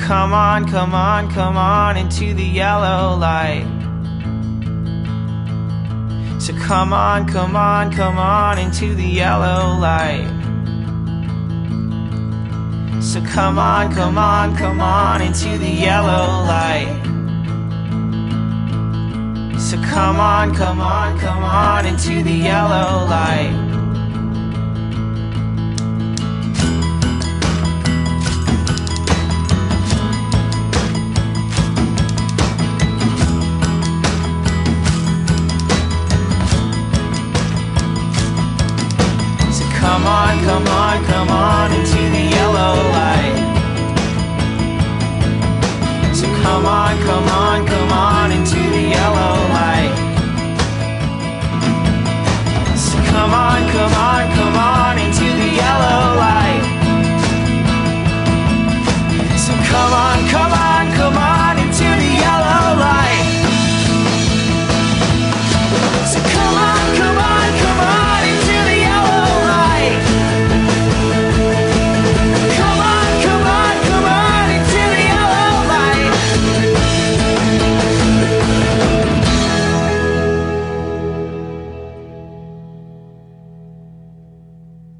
come on, come on, come on into the yellow light. So come on, come on, come on into the yellow light. So come on, come on, come on into the yellow light. So come on, come on, come on into the yellow light. Come on, come on, come on into the yellow light. So come on, come on, come on into the yellow light. So come on, come on, come on.